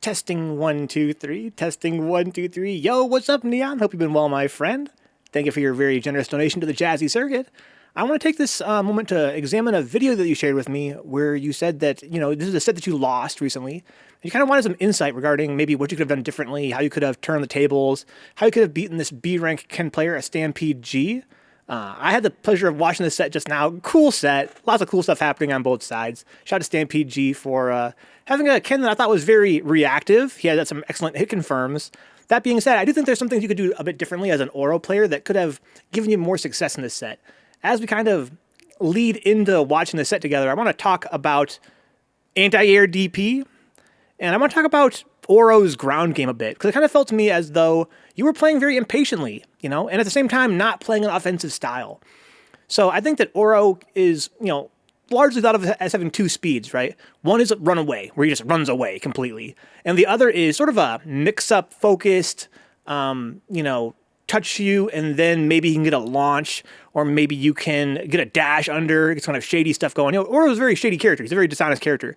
Testing 1, 2, 3. Testing 1, 2, 3. Yo, what's up, Neon? Hope you've been well, my friend. Thank you for your very generous donation to the Jazzy Circuit. I want to take this moment to examine a video that you shared with me where you said that, this is a set that you lost recently. You kind of wanted some insight regarding maybe what you could have done differently, how you could have turned the tables, how you could have beaten this B-rank Ken player, a Stampede G. I had the pleasure of watching this set just now. Cool set. Lots of cool stuff happening on both sides. Shout out to Stampede G for having a Ken that I thought was very reactive. He had some excellent hit confirms. That being said, I do think there's some things you could do a bit differently as an Oro player that could have given you more success in this set. As we kind of lead into watching this set together, I want to talk about anti-air DP, and I want to talk about Oro's ground game a bit, because it kind of felt to me as though you were playing very impatiently, and at the same time not playing an offensive style. So I think that Oro is, largely thought of as having two speeds, right? One is run away, where he just runs away completely. And the other is sort of a mix-up focused, touch you, and then maybe you can get a launch, or maybe you can get a dash under, get some kind of shady stuff going. Oro's a very shady character. He's a very dishonest character.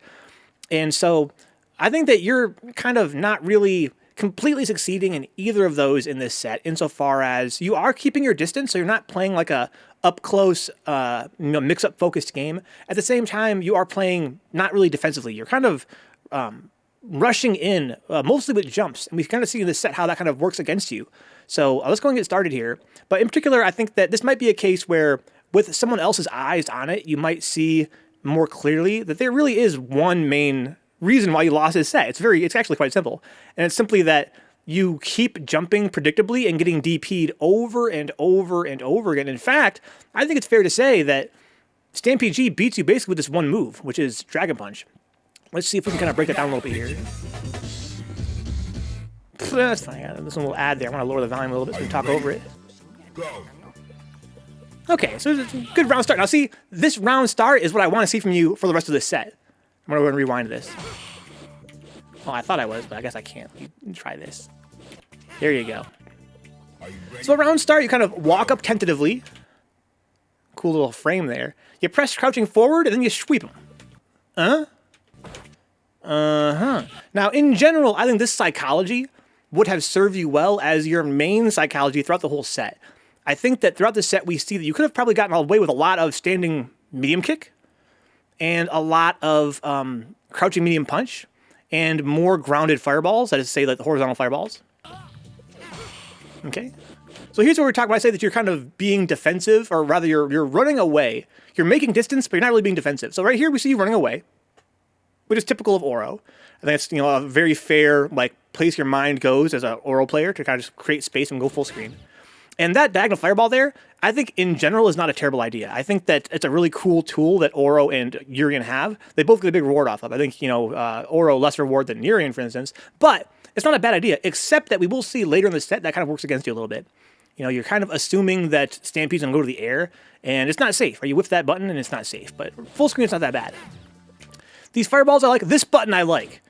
And so I think that you're kind of not really completely succeeding in either of those in this set, insofar as you are keeping your distance, so you're not playing like a up-close, mix-up focused game. At the same time, you are playing not really defensively. You're kind of rushing in, mostly with jumps, and we kind of see in this set how that kind of works against you. So let's go and get started here. But in particular, I think that this might be a case where, with someone else's eyes on it, you might see more clearly that there really is one main reason why you lost this set. It's actually quite simple. And it's simply that you keep jumping predictably and getting DP'd over and over and over again. In fact, I think it's fair to say that Stampede G beats you basically with this one move, which is Dragon Punch. Let's see if we can kind of break that down a little bit here. That's fine. There's a little ad there. I want to lower the volume a little bit so we can talk over it. Okay, so it's a good round start. Now see, this round start is what I want to see from you for the rest of this set. I'm going to go and rewind this. Oh, I thought I was, but I guess I can't. Try this. There you go. So round start, you kind of walk up tentatively. Cool little frame there. You press crouching forward, and then you sweep them. Now, in general, I think this psychology would have served you well as your main psychology throughout the whole set. I think that throughout the set, we see that you could have probably gotten away with a lot of standing medium kick, and a lot of crouching medium punch, and more grounded fireballs, that is to say, like the horizontal fireballs. Okay? So here's what we're talking about. I say that you're kind of being defensive, or rather you're running away. You're making distance, but you're not really being defensive. So right here we see you running away, which is typical of Oro. I think it's a very fair place your mind goes as an Oro player to kind of just create space and go full screen. And that diagonal fireball there, I think in general is not a terrible idea. I think that it's a really cool tool that Oro and Urian have. They both get a big reward off of. I think, Oro less reward than Urian, for instance. But it's not a bad idea, except that we will see later in the set that kind of works against you a little bit. You're kind of assuming that Stampede's going to go to the air, and it's not safe. Or you whiff that button, and it's not safe. But full screen, it's not that bad. These fireballs I like. This button I like.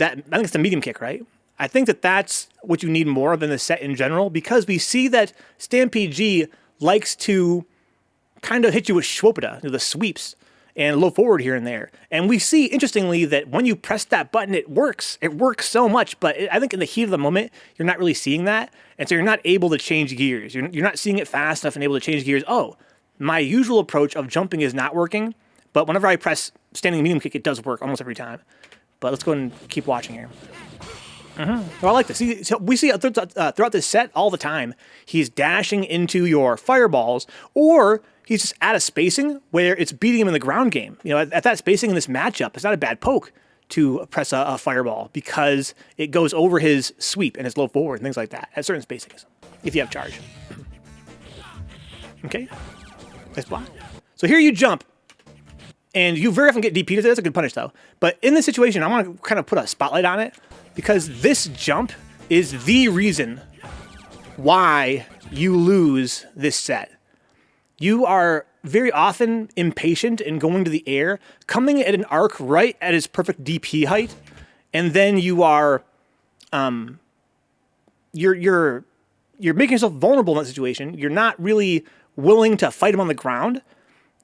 I think it's the medium kick, right? I think that that's what you need more of in the set in general, because we see that Stampede G likes to kind of hit you with Schwopeta, the sweeps, and low forward here and there. And we see, interestingly, that when you press that button, it works. It works so much, but I think in the heat of the moment, you're not really seeing that, and so you're not able to change gears. You're not seeing it fast enough and able to change gears. Oh, my usual approach of jumping is not working, but whenever I press standing medium kick, it does work almost every time. But let's go and keep watching here. Well, I like this. See, so we see throughout this set all the time, he's dashing into your fireballs, or he's just at a spacing where it's beating him in the ground game. At that spacing in this matchup, it's not a bad poke to press a fireball, because it goes over his sweep and his low forward and things like that at certain spacings, if you have charge. Okay, nice block. So here you jump, and you very often get DP'd. That's a good punish, though. But in this situation, I want to kind of put a spotlight on it, because this jump is the reason why you lose this set. You are very often impatient in going to the air, coming at an arc right at his perfect DP height, and then you are, you're making yourself vulnerable in that situation. You're not really willing to fight him on the ground,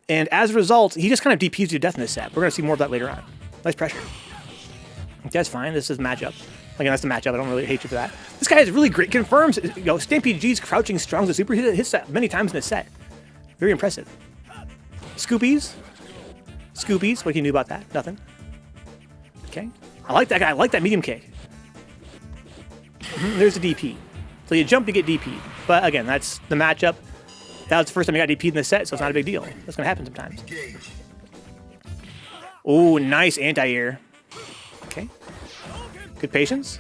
and as a result, he just kind of DPs you to death in this set. We're going to see more of that later on. Nice pressure. That's fine. This is matchup. Again, that's the matchup. I don't really hate you for that. This guy is really great. Confirms, you know, Stampede G's crouching strong as a super. He hits that many times in this set. Very impressive. Scoopies. Scoopies. What can you do about that? Nothing. Okay. I like that guy. I like that medium kick. There's a DP. So you jump, you get DP. But again, that's the matchup. That was the first time you got DP'd in the set, so it's not a big deal. That's going to happen sometimes. Oh, nice anti-air. Okay. Good patience.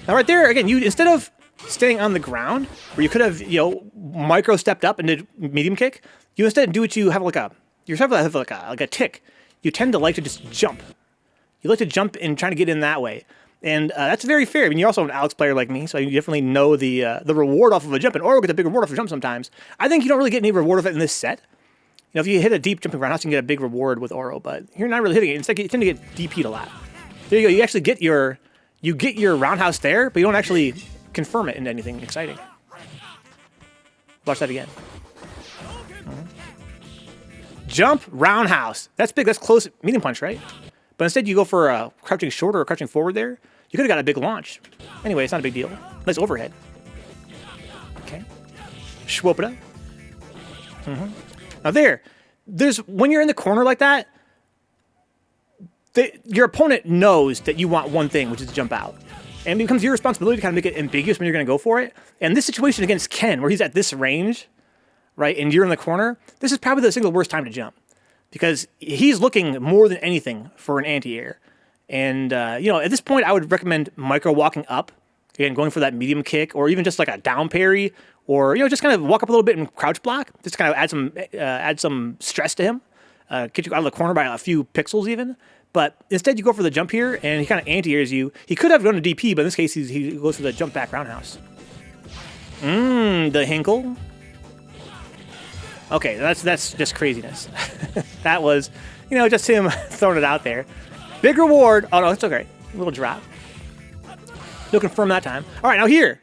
Now right there, again, you instead of staying on the ground, where you could have, you know, micro stepped up and did medium kick, you instead do what you have like a, you have like a tick. You tend to like to just jump. You like to jump and trying to get in that way. And that's very fair. I mean, you're also an Alex player like me, so you definitely know the reward off of a jump. And Oro gets a big reward off of a jump sometimes. I think you don't really get any reward of it in this set. You know, if you hit a deep jumping roundhouse, you can get a big reward with Oro, but you're not really hitting it. Instead, you tend to get DP'd a lot. There you go. You actually get your roundhouse there, but you don't actually confirm it into anything exciting. Watch that again. Jump, roundhouse. That's big. That's close. Medium punch, right? But instead, you go for a crouching short or crouching forward there. You could have got a big launch. Anyway, it's not a big deal. Nice overhead. Okay. Schwopeda. Now there's when you're in the corner like that, your opponent knows that you want one thing, which is to jump out. And it becomes your responsibility to kind of make it ambiguous when you're going to go for it. And this situation against Ken, where he's at this range, right, and you're in the corner, this is probably the single worst time to jump. Because he's looking more than anything for an anti-air. And, you know, at this point, I would recommend micro walking up. Again, going for that medium kick, or even just like a down parry, or, you know, just kind of walk up a little bit and crouch block. Just kind of add some stress to him. Get you out of the corner by a few pixels even. But instead, you go for the jump here, and he kind of anti-airs you. He could have done a DP, but in this case, he goes for the jump back roundhouse. The Hinkle. Okay, that's just craziness. That was, you know, just him throwing it out there. Big reward. Oh, no, it's okay. A little drop. No confirm that time. All right, now here.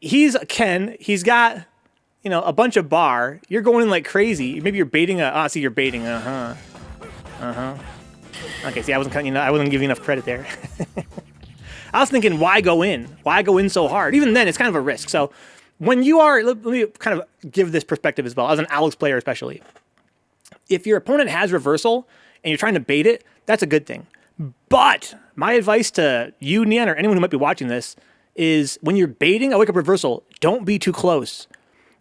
He's Ken. He's got, you know, a bunch of bar. You're going in like crazy. Maybe you're baiting a... see, you're baiting. Okay, see, I wasn't giving you enough credit there. I was thinking, why go in? Why go in so hard? Even then, it's kind of a risk. So when you are... Let me kind of give this perspective as well, as an Alex player especially. If your opponent has reversal and you're trying to bait it, that's a good thing. But my advice to you, Neon, or anyone who might be watching this, is when you're baiting a wake-up reversal, don't be too close.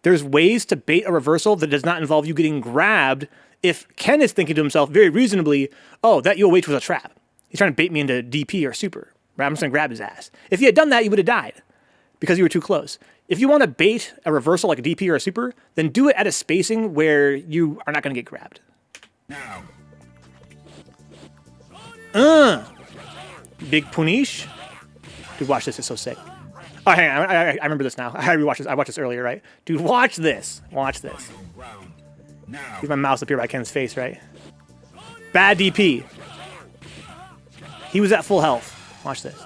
There's ways to bait a reversal that does not involve you getting grabbed if Ken is thinking to himself very reasonably, oh, that UOH was a trap. He's trying to bait me into DP or super. Right? I'm just going to grab his ass. If he had done that, you would have died because you were too close. If you want to bait a reversal like a DP or a super, then do it at a spacing where you are not going to get grabbed. Now. Big punish. Dude, watch this. It's so sick. Oh, hang on. I remember this now. I rewatched this. I watched this earlier, right? Dude, watch this. Watch this. Leave my mouse up here by Ken's face, right? Bad DP. He was at full health. Watch this.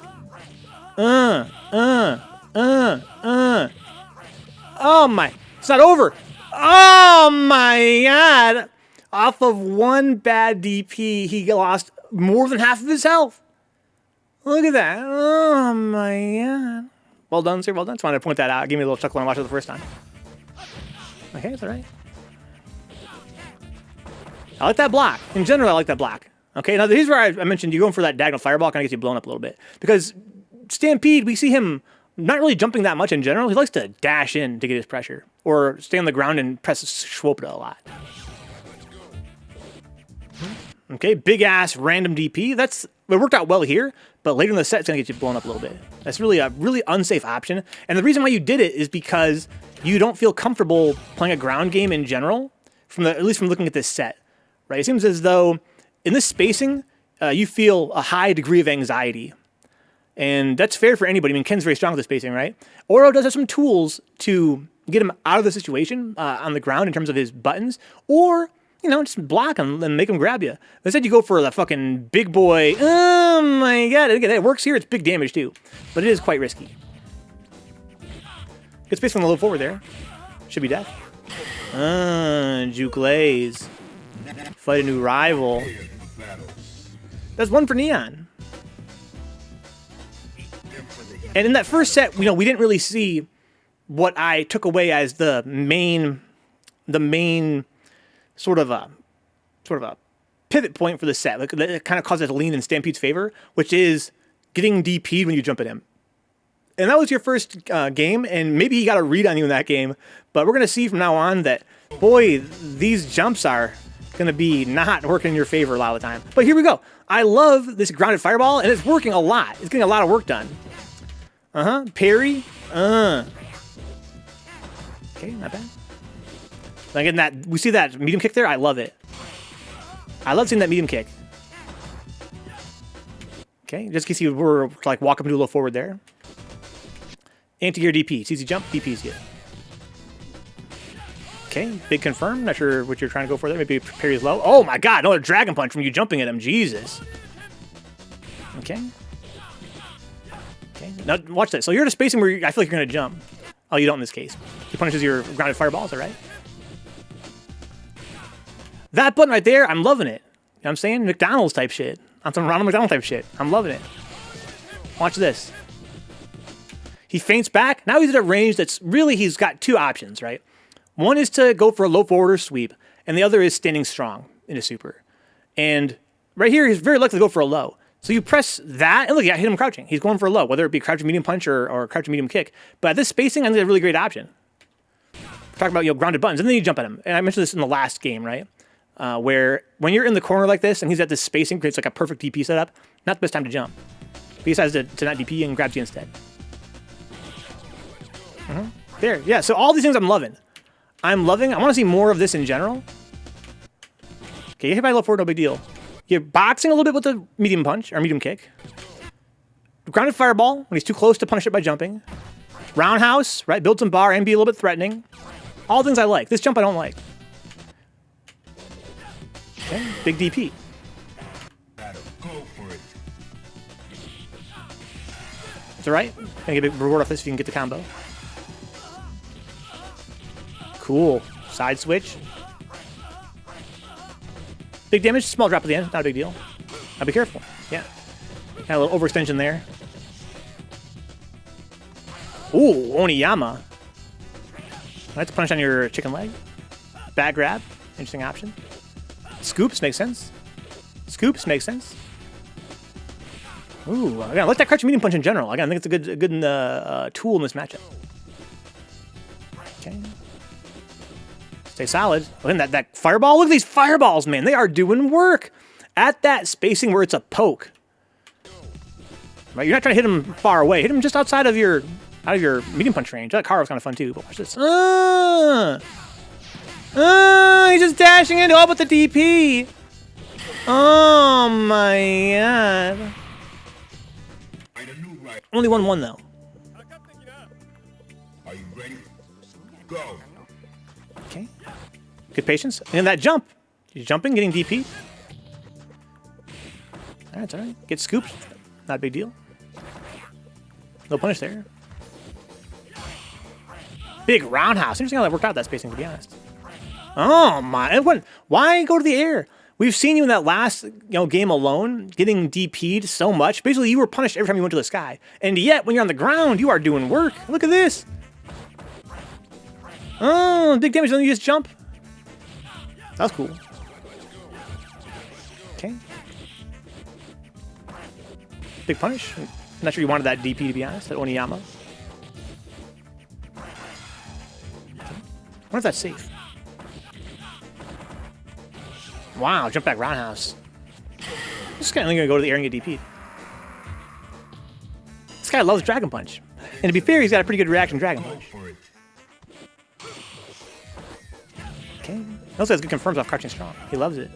Oh my. It's not over. Oh my God. Off of one bad DP, he lost more than half of his health. Look at that. Oh my God. Well done, sir. Well done. Just wanted to point that out. Give me a little chuckle when I watched it the first time. Okay, it's all right. I like that block. In general, I like that block. Okay, now here's where I mentioned you going for that diagonal fireball kind of gets you blown up a little bit. Because Stampede, we see him not really jumping that much in general. He likes to dash in to get his pressure. Or stay on the ground and press Schwopeda a lot. Okay, big ass random DP. It worked out well here, but later in the set, it's going to get you blown up a little bit. That's really a really unsafe option. And the reason why you did it is because you don't feel comfortable playing a ground game in general, at least from looking at this set. Right? It seems as though in this spacing, you feel a high degree of anxiety. And that's fair for anybody. I mean, Ken's very strong with the spacing, right? Oro does have some tools to get him out of the situation on the ground in terms of his buttons, or, you know, just block him and make him grab you. Instead, you go for the fucking big boy. Oh my God. Again, it works here. It's big damage too, but it is quite risky. Good space from the low forward there. Should be death. Juke Lays. Fight a new rival. That's 1 for Neon. And in that first set, we didn't really see what I took away as the main sort of a pivot point for the set. Like, it kind of caused it to lean in Stampede's favor, which is getting DP'd when you jump at him. And that was your first game, and maybe he got a read on you in that game. But we're going to see from now on that, boy, these jumps are going to be not working in your favor a lot of the time. But here we go. I love this grounded fireball, and it's working a lot. It's getting a lot of work done. Parry. Okay, not bad. Again, we see that medium kick there. I love it. I love seeing that medium kick. Okay, just in case you were like walk up and do a little forward there. Anti-air DP. It's easy jump. DP's good. Okay, big confirm. Not sure what you're trying to go for there. Maybe parry's low. Oh my god, another dragon punch from you jumping at him. Jesus. Okay. Okay, now watch this. So you're at a spacing where I feel like you're going to jump. Oh, you don't in this case. He punishes your grounded fireball, is that right? That button right there, I'm loving it. You know what I'm saying? McDonald's type shit. On some Ronald McDonald type shit. I'm loving it. Watch this. He feints back. Now he's at a range that's really, he's got 2 options, right? One is to go for a low forward or sweep, and the other is standing strong into super. And right here, he's very likely to go for a low. So you press that, and look, yeah, hit him crouching. He's going for a low, whether it be crouching medium punch or crouching medium kick. But at this spacing, I think it's a really great option. We're talking about, grounded buttons, and then you jump at him. And I mentioned this in the last game, right? Where when you're in the corner like this, and he's at this spacing, creates like a perfect DP setup, not the best time to jump. But he decides to not DP and grabs you instead. There, yeah, so all these things I'm loving. I want to see more of this in general. Okay, you hit by low forward, no big deal. You're boxing a little bit with the medium punch, or medium kick. Grounded fireball, when he's too close to punish it by jumping. Roundhouse, right, build some bar and be a little bit threatening. All things I like. This jump I don't like. Okay, big DP. That's alright. Gonna get a big reward off this if you can get the combo. Cool. Side switch. Big damage, small drop at the end, not a big deal. Now be careful. Yeah. Got a little overextension there. Ooh, Oniyama. I'd like to punish on your chicken leg. Bad grab. Interesting option. Scoops makes sense. Scoops makes sense. Ooh, again, I like that crouching medium punch in general. Again, I think it's a good tool in this matchup. Okay. Stay solid. Look at that fireball. Look at these fireballs, man. They are doing work at that spacing where it's a poke. Right? You're not trying to hit him far away. Hit him just outside of your medium punch range. That car was kind of fun too. But watch this. He's just dashing into up with the DP. Oh my god. Only 1-1 though. Are you ready? Go. Okay. Good patience. And that jump. You're jumping, getting DP. Alright, it's alright. Get scooped. Not a big deal. No punish there. Big roundhouse. Interesting how that worked out, that spacing, to be honest. Oh my. And why go to the air? We've seen you in that last game alone getting DP'd so much. Basically, you were punished every time you went to the sky. And yet, when you're on the ground, you are doing work. Look at this. Oh, big damage, then you just jump. That was cool. Okay. Big punish. I'm not sure you wanted that DP, to be honest, that Oniyama. Okay. I wonder if that's safe. Wow, jump back roundhouse. This guy only gonna go to the air and get DP'd. This guy loves Dragon Punch. And to be fair, he's got a pretty good reaction to Dragon Punch. Okay. He also has good confirms off crouching strong. He loves it.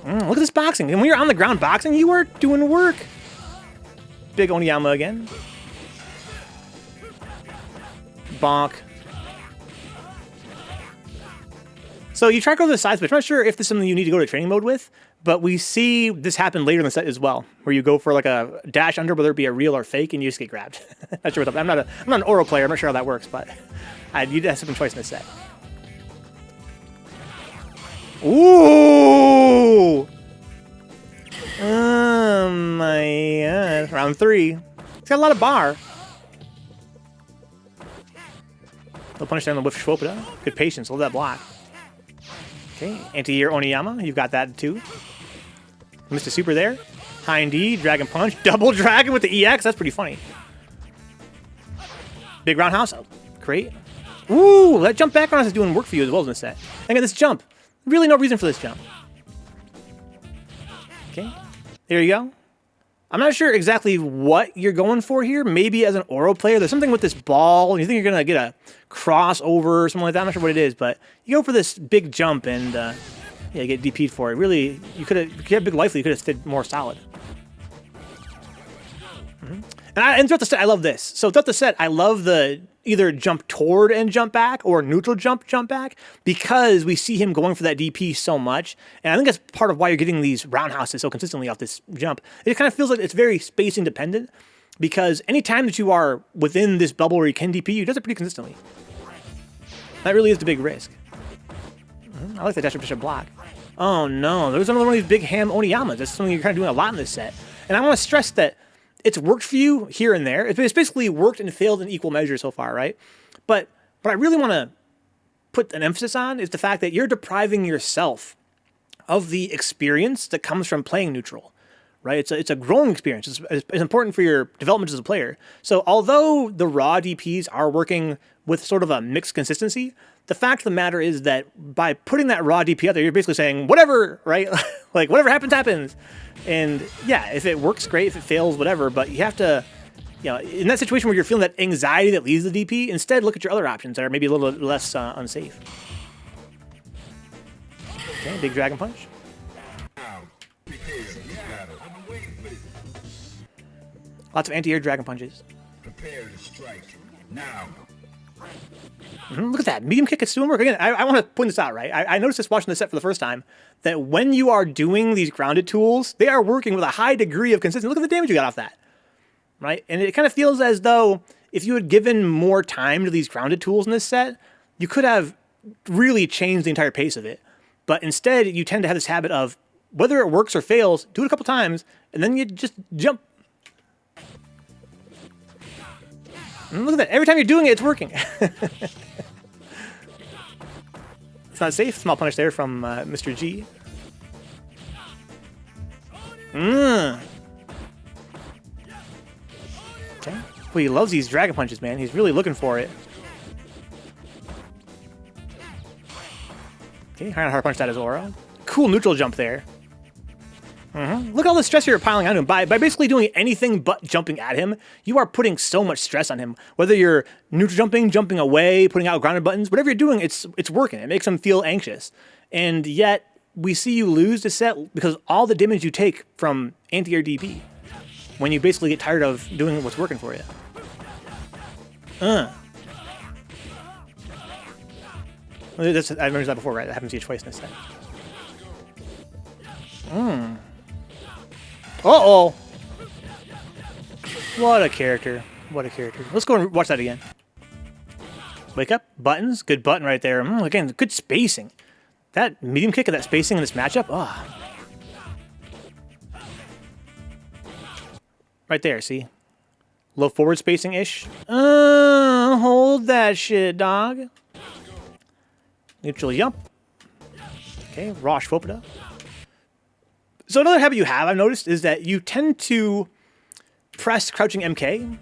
Look at this boxing. And when you're on the ground boxing, you are doing work. Big Oniyama again. Bonk. So you try to go to the side switch. I'm not sure if this is something you need to go to training mode with, but we see this happen later in the set as well, where you go for like a dash under, whether it be a real or fake, and you just get grabbed. Not sure what's up. I'm not an Oro player. I'm not sure how that works, but you'd have some choice in this set. Ooh! My God. Round 3. He's got a lot of bar. No punish there on the whiff Schwopada. Good patience. Love that block. Okay. Anti-air Oniyama. You've got that too. Missed a super there. High indeed. Dragon punch. Double dragon with the EX. That's pretty funny. Big roundhouse. Oh, great. Ooh, that jump back roundhouse is doing work for you as well as in this set. And again, this jump. Really no reason for this jump. Okay. There you go. I'm not sure exactly what you're going for here. Maybe as an Oro player, there's something with this ball. And you think you're going to get a crossover or something like that. I'm not sure what it is, but you go for this big jump and yeah, get DP'd for it. Really, you could have, if you had big life, you could have stayed more solid. And throughout the set, I love this. So throughout the set, I love the either jump toward and jump back or neutral jump back because we see him going for that DP so much. And I think that's part of why you're getting these roundhouses so consistently off this jump. It kind of feels like it's very spacing dependent because anytime that you are within this bubble where you can DP, you does it pretty consistently. That really is the big risk. I like the dash bishop block. Oh no, there's another one of these big ham Oniyamas. That's something you're kind of doing a lot in this set. And I want to stress that it's worked for you here and there. It's basically worked and failed in equal measure so far, right? But what I really want to put an emphasis on is the fact that you're depriving yourself of the experience that comes from playing neutral, right? It's a growing experience. It's important for your development as a player. So although the raw DPs are working with sort of a mixed consistency, the fact of the matter is that by putting that raw DP out there, you're basically saying, whatever, right? Like, whatever happens, happens. And yeah, if it works, great. If it fails, whatever. But you have to, you know, in that situation where you're feeling that anxiety that leads the DP, instead look at your other options that are maybe a little less unsafe. Okay, big dragon punch. Lots of anti-air dragon punches. Prepare to strike now. Look at that. Medium kick is doing work. Again, I want to point this out, right? I noticed this watching the set for the first time, that when you are doing these grounded tools, they are working with a high degree of consistency. Look at the damage you got off that, right? And it kind of feels as though if you had given more time to these grounded tools in this set, you could have really changed the entire pace of it. But instead, you tend to have this habit of, whether it works or fails, do it a couple times, and then you just jump. And look at that. Every time you're doing it, it's working. It's not safe. Small punish there from Mr. G. Okay. Well, he loves these dragon punches, man. He's really looking for it. Okay, hard punch that as Aura. Cool neutral jump there. Look at all the stress you're piling on him. By basically doing anything but jumping at him, you are putting so much stress on him. Whether you're neutral jumping, jumping away, putting out grounded buttons, whatever you're doing, it's working. It makes him feel anxious. And yet, we see you lose the set because all the damage you take from anti-air DP when you basically get tired of doing what's working for you. I remember that before, right? That happens to you twice in this set. Uh-oh. What a character. What a character. Let's go and watch that again. Wake up. Buttons. Good button right there. Again, good spacing. That medium kick of that spacing in this matchup. Oh. Right there, see? Low forward spacing-ish. Hold that shit, dog. Neutral jump. Okay, raw Schwopada. So another habit you have, I've noticed, is that you tend to press crouching MK.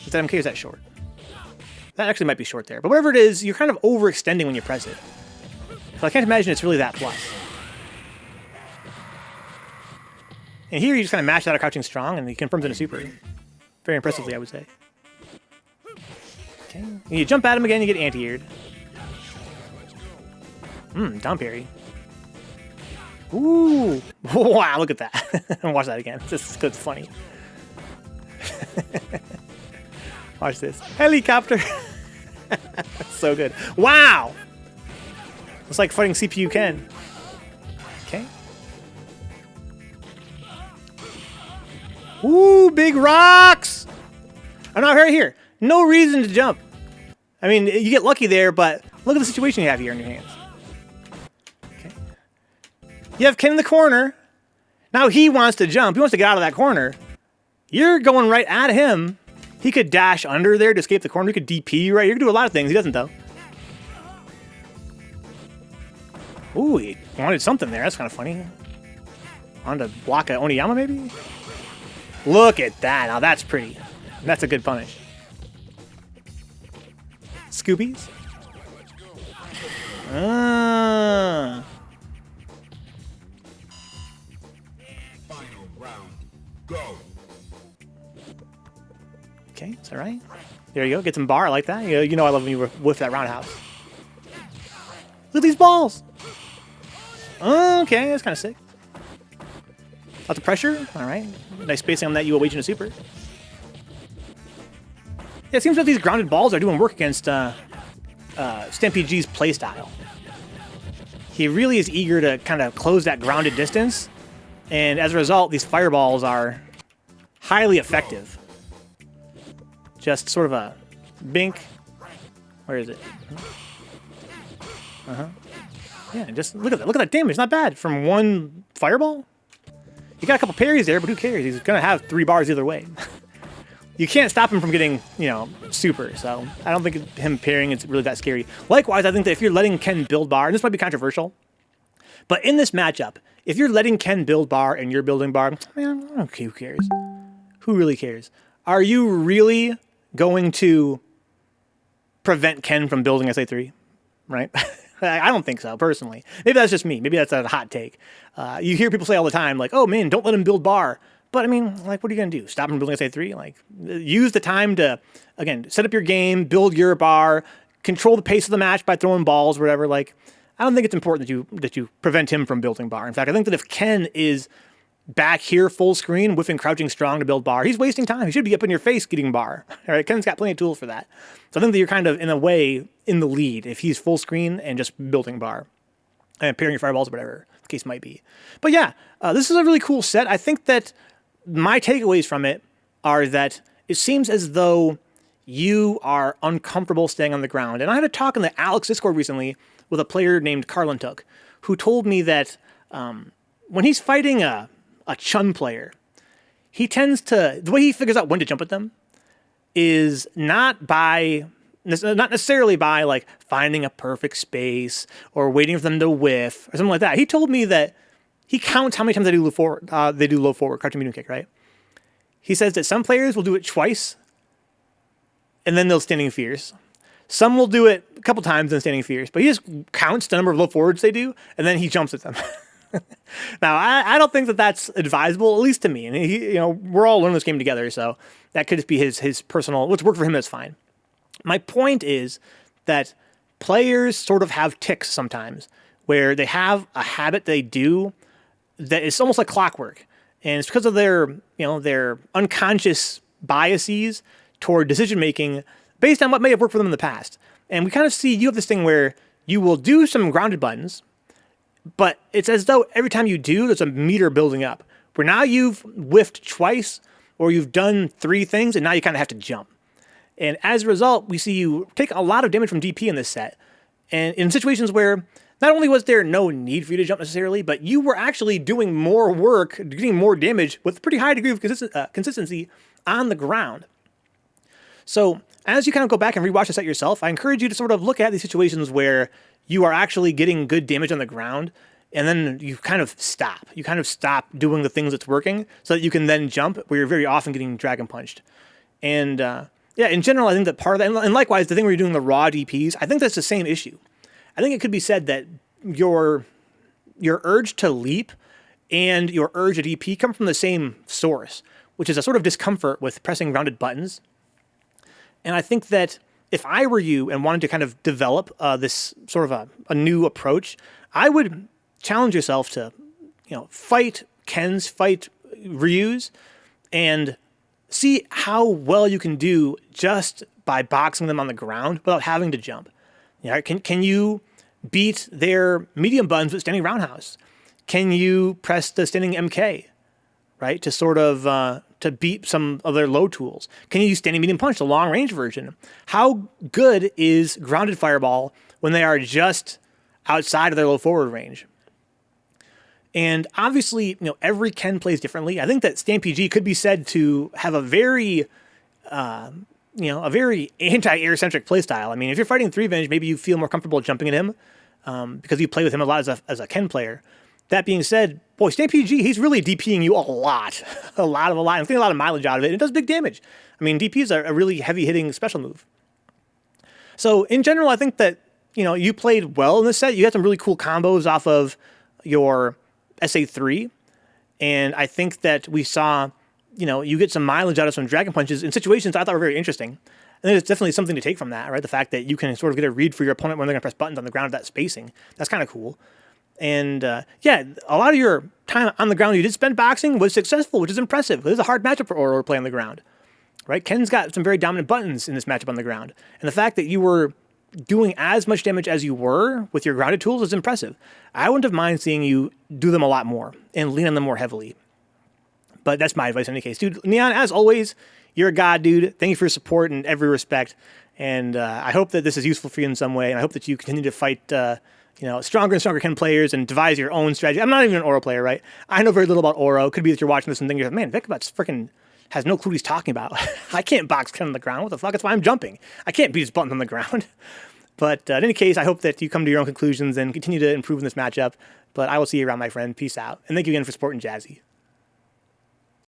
Is that MK or is that short? That actually might be short there. But whatever it is, you're kind of overextending when you press it. So I can't imagine it's really that plus. And here you just kind of mash that out crouching strong and he confirms in a super. Very impressively, I would say. Okay. And you jump at him again, you get anti-aired. Down parry. Ooh! Wow, look at that. Watch that again. This is funny. Watch this. Helicopter! So good. Wow! It's like fighting CPU Ken. Okay. Ooh, big rocks! I'm not right here. No reason to jump. I mean, you get lucky there, but look at the situation you have here in your hands. You have Ken in the corner. Now he wants to jump. He wants to get out of that corner. You're going right at him. He could dash under there to escape the corner. He could DP right here. He could do a lot of things. He doesn't, though. Ooh, he wanted something there. That's kind of funny. Wanted to block a Oniyama, maybe? Look at that. Now that's pretty. That's a good punish. Scoobies? Final round. Go. Okay, is that right? There you go. Get some bar. I like that. You know I love when you whiff that roundhouse. Look at these balls. Okay, that's kind of sick. Lots of pressure. All right. Nice spacing on that UOH into super. Yeah, it seems like these grounded balls are doing work against Stampede G's playstyle. He really is eager to kind of close that grounded distance, and as a result, these fireballs are highly effective. Just sort of a bink. Where is it? Yeah, just look at that. Look at that damage. Not bad from one fireball. You got a couple parries there, but who cares? He's gonna have 3 bars either way. You can't stop him from getting, super. So I don't think him parrying is really that scary. Likewise, I think that if you're letting Ken build bar, and this might be controversial, but in this matchup, if you're letting Ken build bar and you're building bar, man, okay, who cares? Who really cares? Are you really going to prevent Ken from building SA3? Right? I don't think so, personally. Maybe that's just me. Maybe that's a hot take. You hear people say all the time, like, oh man, don't let him build bar. But I mean, like, what are you going to do? Stop him building SA3? Like, use the time to, again, set up your game, build your bar, control the pace of the match by throwing balls, whatever. Like, I don't think it's important that you prevent him from building bar. In fact, I think that if Ken is back here full screen, whiffing crouching strong to build bar, he's wasting time. He should be up in your face getting bar. All right, Ken's got plenty of tools for that. So I think that you're kind of, in a way, in the lead if he's full screen and just building bar and pairing your fireballs or whatever the case might be. But yeah, this is a really cool set. I think that my takeaways from it are that it seems as though you are uncomfortable staying on the ground. And I had a talk in the Alex Discord recently with a player named Carlintuk, who told me that when he's fighting a Chun player, he tends to, the way he figures out when to jump at them is not necessarily by like finding a perfect space or waiting for them to whiff or something like that. He told me that he counts how many times they do low forward, crouching medium kick, right? He says that some players will do it twice and then they'll standing fierce. Some will do it a couple times and standing fierce, but he just counts the number of low forwards they do and then he jumps at them. Now, I don't think that that's advisable, at least to me. And we're all learning this game together, so that could just be his personal, what's worked for him, that's fine. My point is that players sort of have tics sometimes where they have a habit they do that is almost like clockwork. And it's because of their unconscious biases toward decision-making based on what may have worked for them in the past. And we kind of see you have this thing where you will do some grounded buttons, but it's as though every time you do, there's a meter building up. Where now you've whiffed twice, or you've done 3 things, and now you kind of have to jump. And as a result, we see you take a lot of damage from DP in this set. And in situations where not only was there no need for you to jump necessarily, but you were actually doing more work, getting more damage with a pretty high degree of consistency on the ground. So as you kind of go back and rewatch the set yourself, I encourage you to sort of look at these situations where you are actually getting good damage on the ground, and then you kind of stop. You kind of stop doing the things that's working so that you can then jump, where you're very often getting dragon punched. And yeah, in general, I think that part of that, and likewise, the thing where you're doing the raw DPs, I think that's the same issue. I think it could be said that your urge to leap and your urge to DP come from the same source, which is a sort of discomfort with pressing rounded buttons. And I think that if I were you and wanted to kind of develop this sort of a new approach, I would challenge yourself to, fight Ken's, fight Ryu's, and see how well you can do just by boxing them on the ground without having to jump. Can you beat their medium buttons with standing roundhouse? Can you press the standing MK, right, to sort of to beat some of their low tools? Can you use standing medium punch, the long range version? How good is grounded fireball when they are just outside of their low forward range? And obviously, every Ken plays differently. I think that Stan PG could be said to have a very, a very anti-air centric playstyle. I mean, if you're fighting 3-Venge, maybe you feel more comfortable jumping at him because you play with him a lot as a Ken player. That being said, boy, Stan PG, he's really DPing you a lot. a lot. I'm getting a lot of mileage out of it. And it does big damage. I mean, DP is a really heavy hitting special move. So in general, I think that, you played well in this set. You had some really cool combos off of your SA3. And I think that we saw, you get some mileage out of some Dragon Punches in situations I thought were very interesting. And there's definitely something to take from that, right? The fact that you can sort of get a read for your opponent when they're going to press buttons on the ground at that spacing. That's kind of cool. And a lot of your time on the ground you did spend boxing was successful, which is impressive. This is a hard matchup for Oro to play on the ground, right? Ken's got some very dominant buttons in this matchup on the ground. And the fact that you were doing as much damage as you were with your grounded tools is impressive. I wouldn't have mind seeing you do them a lot more and lean on them more heavily. But that's my advice in any case. Dude, Neon, as always, you're a god, dude. Thank you for your support in every respect. And I hope that this is useful for you in some way. And I hope that you continue to fight stronger and stronger Ken players and devise your own strategy. I'm not even an Oro player, right? I know very little about Oro. Could be that you're watching this and thinking, man, Vencabot's freaking has no clue what he's talking about. I can't box Ken on the ground. What the fuck? That's why I'm jumping. I can't beat his buttons on the ground. But in any case, I hope that you come to your own conclusions and continue to improve in this matchup. But I will see you around, my friend. Peace out. And thank you again for supporting Jazzy.